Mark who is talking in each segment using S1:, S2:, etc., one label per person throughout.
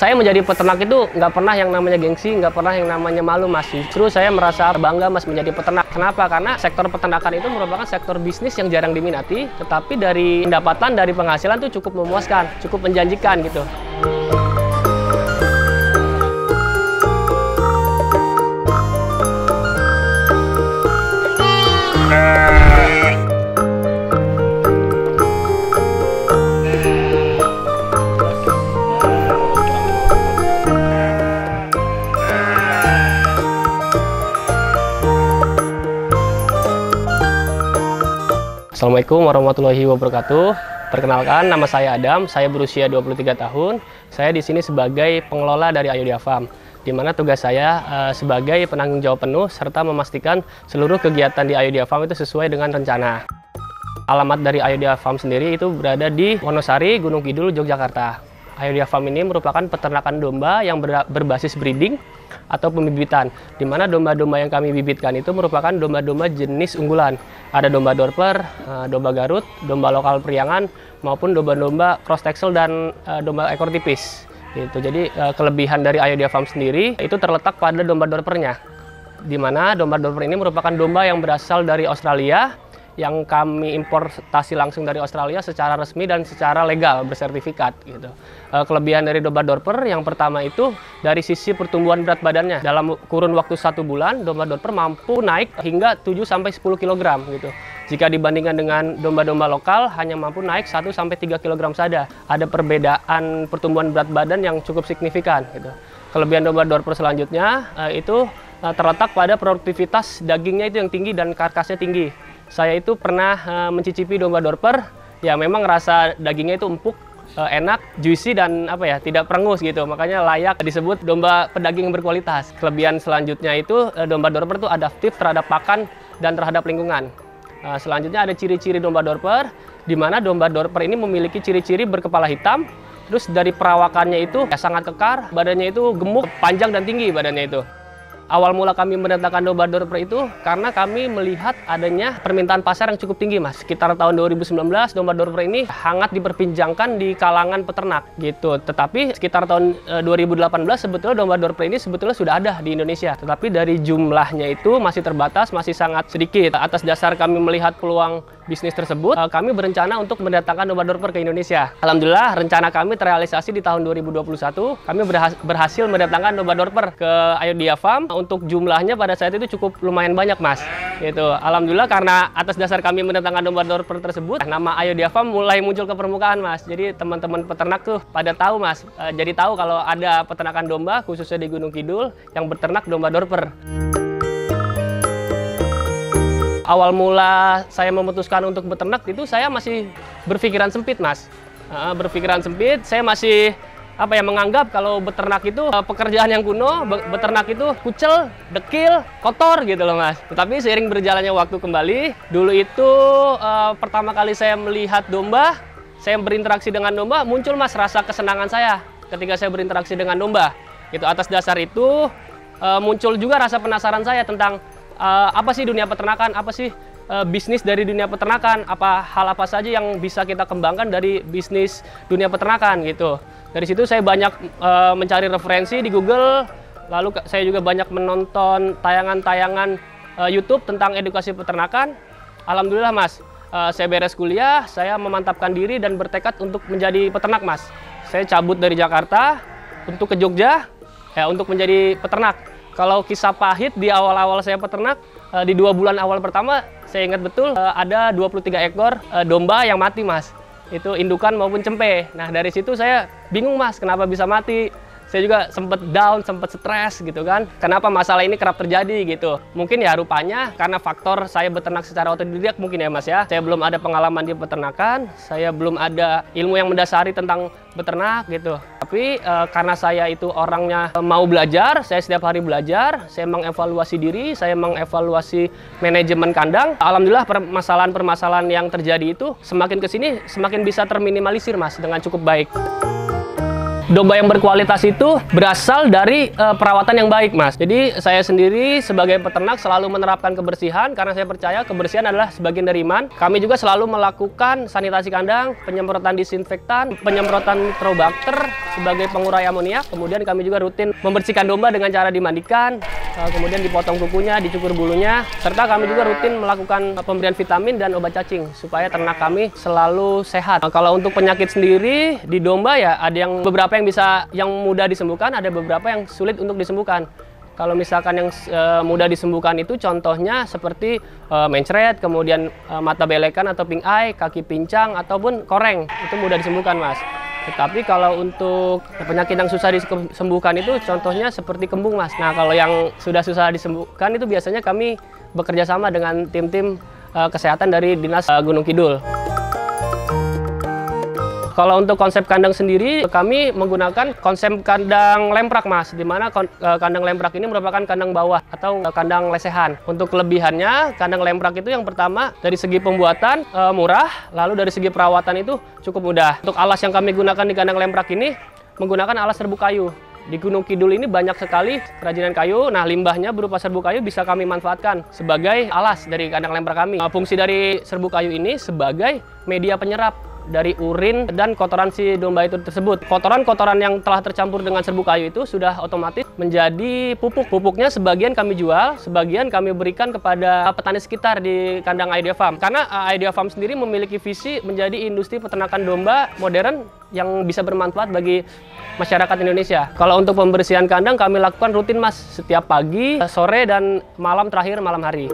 S1: Saya menjadi peternak itu nggak pernah yang namanya gengsi, nggak pernah yang namanya malu, Mas. Justru saya merasa bangga, Mas, menjadi peternak. Kenapa? Karena sektor peternakan itu merupakan sektor bisnis yang jarang diminati, tetapi dari pendapatan, dari penghasilan tuh cukup memuaskan, cukup menjanjikan gitu. Assalamualaikum warahmatullahi wabarakatuh. Perkenalkan, nama saya Adam, saya berusia 23 tahun. Saya di sini sebagai pengelola dari Ayodhya Farm, di mana tugas saya sebagai penanggung jawab penuh serta memastikan seluruh kegiatan di Ayodhya Farm itu sesuai dengan rencana. Alamat dari Ayodhya Farm sendiri itu berada di Wonosari, Gunung Kidul, Yogyakarta. Ayodhya Farm ini merupakan peternakan domba yang berbasis breeding atau pembibitan, di mana domba-domba yang kami bibitkan itu merupakan domba-domba jenis unggulan. Ada domba Dorper, domba Garut, domba lokal Priangan, maupun domba-domba cross texel dan domba ekor tipis. Gitu. Jadi kelebihan dari Ayodhya Farm sendiri itu terletak pada domba Dorpernya, di mana domba Dorper ini merupakan domba yang berasal dari Australia, yang kami importasi langsung dari Australia secara resmi dan secara legal, bersertifikat gitu. Kelebihan dari domba Dorper yang pertama itu dari sisi pertumbuhan berat badannya. Dalam kurun waktu 1 bulan, domba Dorper mampu naik hingga 7-10 kg gitu. Jika dibandingkan dengan domba-domba lokal, hanya mampu naik 1-3 kg saja. Ada perbedaan pertumbuhan berat badan yang cukup signifikan gitu. Kelebihan domba Dorper selanjutnya itu terletak pada produktivitas dagingnya itu yang tinggi dan karkasnya tinggi. Saya itu pernah mencicipi domba Dorper, ya memang rasa dagingnya itu empuk, enak, juicy dan tidak perengus gitu. Makanya layak disebut domba pedaging yang berkualitas. Kelebihan selanjutnya itu domba Dorper itu adaptif terhadap pakan dan terhadap lingkungan. Selanjutnya ada ciri-ciri domba Dorper, di mana domba Dorper ini memiliki ciri-ciri berkepala hitam. Terus dari perawakannya itu sangat kekar, badannya itu gemuk, panjang dan tinggi badannya itu. Awal mula kami mendatangkan domba Dorper itu karena kami melihat adanya permintaan pasar yang cukup tinggi, Mas. Sekitar tahun 2019, domba Dorper ini hangat diperbincangkan di kalangan peternak gitu. Tetapi sekitar tahun 2018 sebetulnya domba Dorper ini sebetulnya sudah ada di Indonesia. Tetapi dari jumlahnya itu masih terbatas, masih sangat sedikit. Atas dasar kami melihat peluang bisnis tersebut, kami berencana untuk mendatangkan domba Dorper ke Indonesia. Alhamdulillah, rencana kami terrealisasi di tahun 2021. Kami berhasil mendatangkan domba Dorper ke Ayodhya Farm. Untuk jumlahnya pada saat itu cukup lumayan banyak, Mas. Gitu. Alhamdulillah, karena atas dasar kami mendatangkan domba Dorper tersebut, nama Ayodhya Farm mulai muncul ke permukaan, Mas. Jadi teman-teman peternak tuh pada tahu, Mas. Jadi tahu kalau ada peternakan domba, khususnya di Gunung Kidul, yang berternak domba Dorper. Awal mula saya memutuskan untuk beternak itu saya masih berpikiran sempit, Mas. Berpikiran sempit, saya masih menganggap kalau beternak itu pekerjaan yang kuno, beternak itu kucel, dekil, kotor gitu loh, Mas. Tetapi seiring berjalannya waktu kembali, dulu itu pertama kali saya melihat domba, saya berinteraksi dengan domba, muncul, Mas, rasa kesenangan saya ketika saya berinteraksi dengan domba. Gitu. Atas dasar itu muncul juga rasa penasaran saya tentang apa sih dunia peternakan, apa sih bisnis dari dunia peternakan, hal apa saja yang bisa kita kembangkan dari bisnis dunia peternakan gitu. Dari situ saya banyak mencari referensi di Google, lalu saya juga banyak menonton tayangan-tayangan YouTube tentang edukasi peternakan. Alhamdulillah, Mas, saya beres kuliah, saya memantapkan diri dan bertekad untuk menjadi peternak, Mas. Saya cabut dari Jakarta untuk ke Jogja untuk menjadi peternak. Kalau kisah pahit di awal-awal saya peternak, di 2 bulan awal pertama, saya ingat betul ada 23 ekor domba yang mati, Mas. Itu indukan maupun cempe. Nah, dari situ saya bingung, Mas, kenapa bisa mati. Saya juga sempat down, sempat stres gitu kan. Kenapa masalah ini kerap terjadi gitu. Mungkin ya rupanya karena faktor saya beternak secara otodidak mungkin ya, Mas ya. Saya belum ada pengalaman di peternakan, saya belum ada ilmu yang mendasari tentang beternak gitu. Tapi karena saya itu orangnya mau belajar, saya setiap hari belajar, saya mengevaluasi diri, saya mengevaluasi manajemen kandang. Alhamdulillah permasalahan-permasalahan yang terjadi itu semakin kesini semakin bisa terminimalisir, Mas, dengan cukup baik. Domba yang berkualitas itu berasal dari perawatan yang baik, Mas. Jadi saya sendiri sebagai peternak selalu menerapkan kebersihan karena saya percaya kebersihan adalah sebagian dari iman. Kami juga selalu melakukan sanitasi kandang, penyemprotan disinfektan, penyemprotan nitrobakter sebagai pengurai amoniak. Kemudian kami juga rutin membersihkan domba dengan cara dimandikan, kemudian dipotong kukunya, dicukur bulunya, serta kami juga rutin melakukan pemberian vitamin dan obat cacing supaya ternak kami selalu sehat. Kalau untuk penyakit sendiri di domba ya ada yang beberapa yang mudah disembuhkan, ada beberapa yang sulit untuk disembuhkan. Kalau misalkan yang mudah disembuhkan itu contohnya seperti mencret, kemudian mata belekan atau pink eye, kaki pincang ataupun koreng, itu mudah disembuhkan, Mas. Tetapi kalau untuk penyakit yang susah disembuhkan itu contohnya seperti kembung, Mas. Nah, kalau yang sudah susah disembuhkan itu biasanya kami bekerja sama dengan tim-tim kesehatan dari Dinas Gunung Kidul. Kalau untuk konsep kandang sendiri, kami menggunakan konsep kandang lemprak, Mas. Di mana kandang lemprak ini merupakan kandang bawah atau kandang lesehan. Untuk kelebihannya, kandang lemprak itu yang pertama dari segi pembuatan murah, lalu dari segi perawatan itu cukup mudah. Untuk alas yang kami gunakan di kandang lemprak ini menggunakan alas serbuk kayu. Di Gunung Kidul ini banyak sekali kerajinan kayu. Nah, limbahnya berupa serbuk kayu bisa kami manfaatkan sebagai alas dari kandang lemprak kami. Fungsi dari serbuk kayu ini sebagai media penyerap dari urin dan kotoran si domba itu tersebut. Kotoran-kotoran yang telah tercampur dengan serbuk kayu itu sudah otomatis menjadi pupuk. Pupuknya sebagian kami jual, sebagian kami berikan kepada petani sekitar di kandang Idea Farm. Karena Idea Farm sendiri memiliki visi menjadi industri peternakan domba modern yang bisa bermanfaat bagi masyarakat Indonesia. Kalau untuk pembersihan kandang kami lakukan rutin, Mas, setiap pagi, sore, dan malam terakhir malam hari.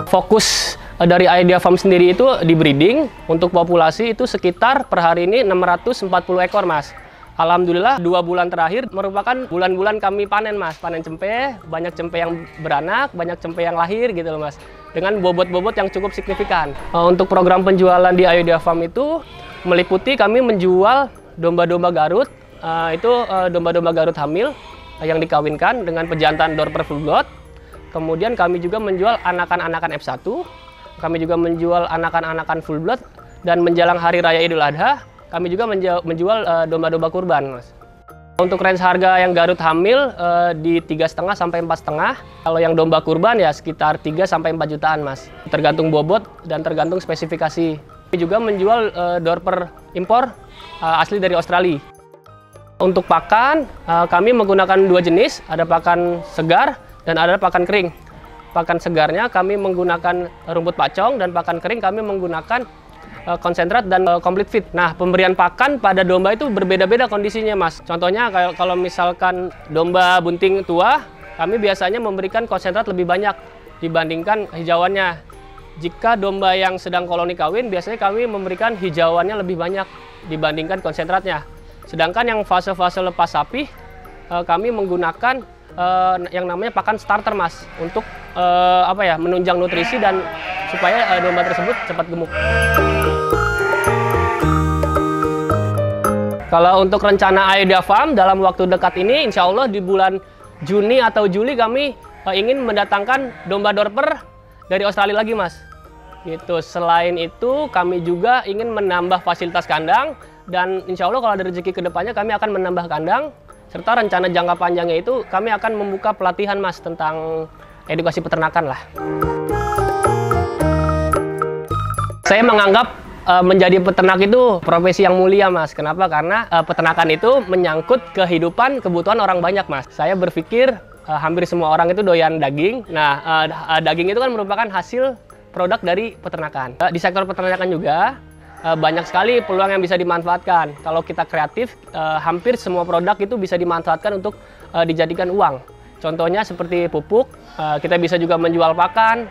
S1: Fokus dari Idea Farm sendiri itu di breeding. Untuk populasi itu sekitar per hari ini 640 ekor, Mas. Alhamdulillah 2 bulan terakhir merupakan bulan-bulan kami panen, Mas. Panen cempe, banyak cempe yang beranak, banyak cempe yang lahir gitu loh, Mas. Dengan bobot-bobot yang cukup signifikan. Untuk program penjualan di Idea Farm itu meliputi kami menjual domba-domba Garut, itu domba-domba Garut hamil yang dikawinkan dengan pejantan door per full blood. Kemudian kami juga menjual anakan-anakan F1. Kami juga menjual anakan-anakan full blood, dan menjelang Hari Raya Idul Adha, kami juga menjual domba-domba kurban, Mas. Untuk range harga yang Garut hamil di 3,5 sampai 4,5. Kalau yang domba kurban ya sekitar 3 sampai 4 jutaan, Mas. Tergantung bobot dan tergantung spesifikasi. Kami juga menjual door per impor asli dari Australia. Untuk pakan, kami menggunakan 2 jenis, ada pakan segar dan ada pakan kering. Pakan segarnya kami menggunakan rumput pacong, dan pakan kering kami menggunakan konsentrat dan complete feed. Nah, pemberian pakan pada domba itu berbeda-beda kondisinya, Mas. Contohnya kalau misalkan domba bunting tua, kami biasanya memberikan konsentrat lebih banyak dibandingkan hijauannya. Jika domba yang sedang koloni kawin, biasanya kami memberikan hijauannya lebih banyak dibandingkan konsentratnya. Sedangkan yang fase-fase lepas sapi, kami menggunakan yang namanya pakan starter, Mas, untuk menunjang nutrisi dan supaya domba tersebut cepat gemuk. Kalau untuk rencana Idea Farm dalam waktu dekat ini, insya Allah di bulan Juni atau Juli kami ingin mendatangkan domba dorper dari Australia lagi, Mas. Gitu. Selain itu kami juga ingin menambah fasilitas kandang, dan insya Allah kalau ada rezeki ke depannya kami akan menambah kandang. Serta rencana jangka panjangnya itu kami akan membuka pelatihan, Mas, tentang edukasi peternakan lah. Saya menganggap menjadi peternak itu profesi yang mulia, Mas. Kenapa? Karena peternakan itu menyangkut kehidupan, kebutuhan orang banyak, Mas. Saya berpikir hampir semua orang itu doyan daging. Nah, daging itu kan merupakan hasil produk dari peternakan. Di sektor peternakan juga banyak sekali peluang yang bisa dimanfaatkan. Kalau kita kreatif, hampir semua produk itu bisa dimanfaatkan untuk dijadikan uang. Contohnya seperti pupuk, kita bisa juga menjual pakan,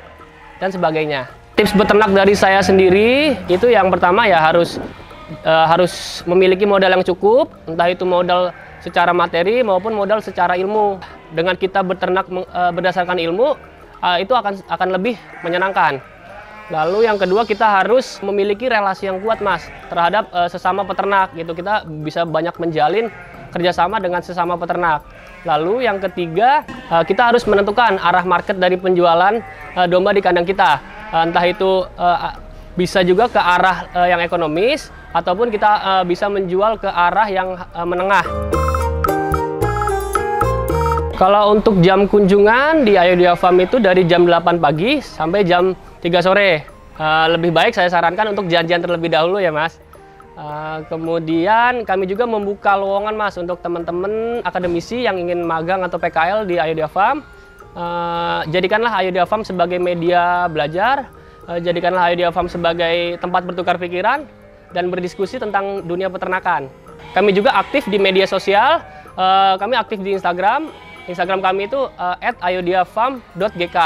S1: dan sebagainya. Tips beternak dari saya sendiri, itu yang pertama ya harus memiliki modal yang cukup, entah itu modal secara materi maupun modal secara ilmu. Dengan kita beternak berdasarkan ilmu, itu akan lebih menyenangkan. Lalu yang kedua, kita harus memiliki relasi yang kuat, Mas, terhadap sesama peternak gitu. Kita bisa banyak menjalin kerjasama dengan sesama peternak. Lalu yang ketiga, kita harus menentukan arah market dari penjualan domba di kandang kita. Entah itu bisa juga ke arah yang ekonomis ataupun kita bisa menjual ke arah yang menengah. Kalau untuk jam kunjungan di Ayodhya Farm itu dari jam 8 pagi sampai jam 3 sore. Lebih baik saya sarankan untuk janjian terlebih dahulu ya Mas. Kemudian kami juga membuka lowongan Mas untuk teman-teman akademisi yang ingin magang atau PKL di Ayodhya Farm. Jadikanlah Ayodhya Farm sebagai media belajar, jadikanlah Ayodhya Farm sebagai tempat bertukar pikiran dan berdiskusi tentang dunia peternakan. Kami juga aktif di media sosial, kami aktif di Instagram. Instagram kami itu @ayodhyafarm.gk.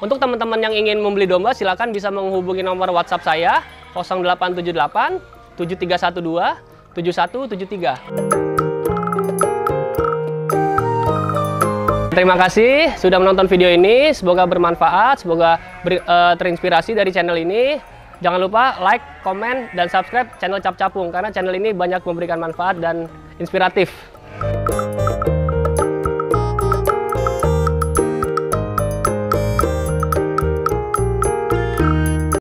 S1: Untuk teman-teman yang ingin membeli domba, silakan bisa menghubungi nomor WhatsApp saya 0878 7312 7173. Terima kasih sudah menonton video ini, semoga bermanfaat, semoga terinspirasi dari channel ini. Jangan lupa like, komen, dan subscribe channel Cap Capung karena channel ini banyak memberikan manfaat dan inspiratif.